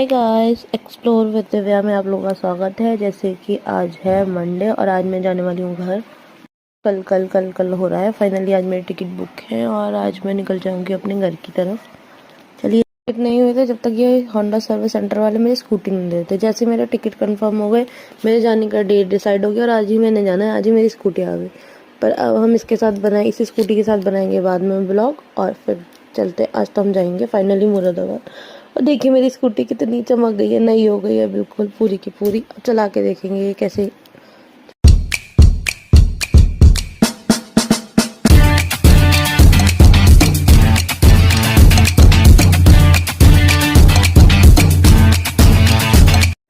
Hi guys, explore with Divya में आप लोगों का स्वागत है। जैसे कि आज है मंडे और आज मैं जाने वाली हूँ घर। कल कल कल कल हो रहा है। फाइनली आज मेरी टिकट बुक है और आज मैं निकल जाऊँगी अपने घर की तरफ। चलिए, टिकट नहीं हुए थे जब तक ये होंडा सर्विस सेंटर वाले मेरी स्कूटी नहीं देते। जैसे मेरा टिकट कंफर्म हो गए, मेरे जाने का डेट डिसाइड हो गया और आज ही मैंने जाना है। आज ही मेरी स्कूटी आ गई। पर अब हम इसके साथ बनाए इसी स्कूटी के साथ बनाएंगे बाद में ब्लॉग और फिर चलते। आज तो हम जाएंगे फाइनली मुरादाबाद। और देखिए मेरी स्कूटी कितनी चमक गई है, नई हो गई है बिल्कुल पूरी की पूरी। अब चला के देखेंगे ये कैसे।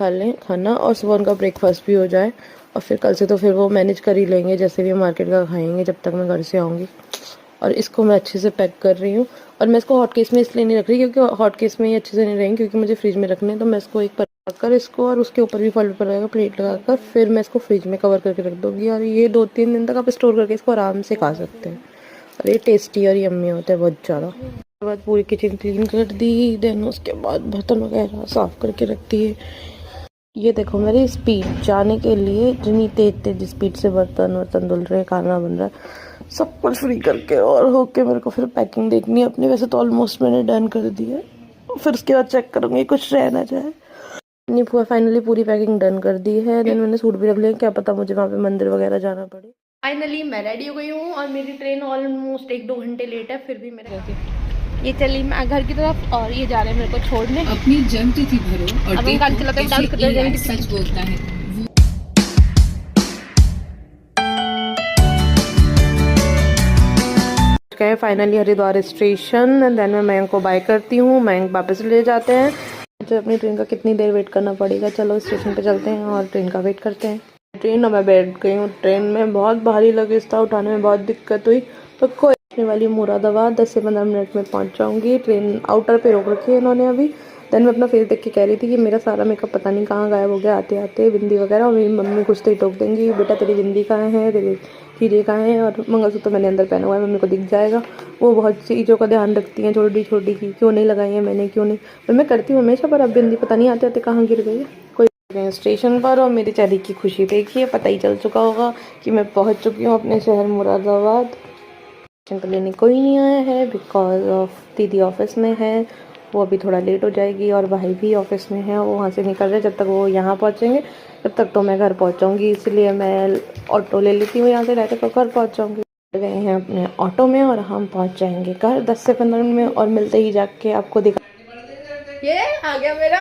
खा लें खाना और सुबह उनका ब्रेकफास्ट भी हो जाए और फिर कल से तो फिर वो मैनेज कर ही लेंगे जैसे भी मार्केट का खाएंगे जब तक मैं घर से आऊँगी। और इसको मैं अच्छे से पैक कर रही हूँ और मैं इसको हॉट केस में इसलिए नहीं रख रही क्योंकि हॉट केस में ये अच्छे से नहीं रहेंगे, क्योंकि मुझे फ्रिज में रखने हैं। तो मैं इसको एक पर रखकर इसको और उसके ऊपर भी फॉइल पेपर लगाकर प्लेट लगाकर फिर मैं इसको फ्रिज में कवर करके रख दूँगी और ये 2-3 दिन तक आप स्टोर करके इसको आराम से खा सकते हैं। और ये टेस्टी और यम्मी होता है बहुत ज़्यादा। उसके बाद पूरी किचन क्लीन कर दी, देन उसके बाद बर्तन वगैरह साफ़ करके रख दिए। ये देखो मेरी स्पीड जाने के लिए, जितनी तेज स्पीड से बर्तन वर्तन धुल रहे हैं, खाना बन रहा है, सब कुछ फ्री करके और होके मेरे को फिर पैकिंग देखनी है अपनी। वैसे तो ऑलमोस्ट मैंने डन कर दी है, फिर उसके बाद चेक करूँगी कुछ रह ना जाए। नहीं हुआ, फाइनली पूरी पैकिंग डन कर दी है। देन मैंने सूट भी रख लिया, क्या पता मुझे वहाँ पे मंदिर वगैरह जाना पड़े। फाइनली मैं रेडी हो गई हूँ और मेरी ट्रेन ऑलमोस्ट 1-2 घंटे लेट है, फिर भी मेरे ये चली मैं घर की तरफ और ये जा रहे हैं मेरे को छोड़ने। अपनी जन्म तिथि भरो और अब हम गाड़ी चलाते हैं, डांस करते हैं, सच बोलता है। गए finally Haridwar station and then मैं मयंक को बाय करती हूँ, मयंक वापस ले जाते हैं। मुझे अपनी ट्रेन का कितनी देर वेट करना पड़ेगा। चलो स्टेशन पे चलते हैं और ट्रेन का वेट करते हैं। ट्रेन और मैं बैठ गई हूँ। ट्रेन में बहुत भारी लगेज था, उठाने में बहुत दिक्कत हुई। तो कोई वाली मुरादाबाद 10 से 15 मिनट में पहुँच जाऊँगी। ट्रेन आउटर पे रोक रखी है इन्होंने अभी। देन मैं अपना फेस देख के कह रही थी कि मेरा सारा मेकअप पता नहीं कहाँ गायब हो गया आते आते, बिंदी वगैरह। और मेरी मम्मी कुछ तो ही टोक देंगी, बेटा तेरी बिंदी कहाँ है, तेरे हीरे कहाँ हैं। और मंगलसूत्र तो मैंने अंदर पहना हुआ है, मम्मी को दिख जाएगा। वो बहुत चीज़ों का ध्यान रखती हैं, छोटी छोटी की क्यों नहीं लगाई है मैंने, क्यों नहीं। पर मैं करती हूँ हमेशा, पर अब बिंदी पता नहीं आते आते कहाँ गिर गई है। कोई स्टेशन पर और मेरे चेहरे की खुशी देखिए, पता ही चल चुका होगा कि मैं पहुँच चुकी हूँ अपने शहर मुरादाबाद। पर लेने कोई नहीं आया है बिकॉज ऑफ दीदी ऑफिस में है, वो अभी थोड़ा लेट हो जाएगी। और भाई भी ऑफिस में है, वो वहाँ से निकल रहे। जब तक वो यहाँ पहुँचेंगे तब तक तो मैं घर पहुँचाऊँगी, इसलिए मैं ऑटो ले लेती हूँ यहाँ से, डायरेक्ट घर पहुँचाऊँगी। गए हैं अपने ऑटो में और हम पहुँच जाएंगे घर 10 से 15 मिनट में और मिलते ही जाके आपको दिखा। ये आ गया मेरा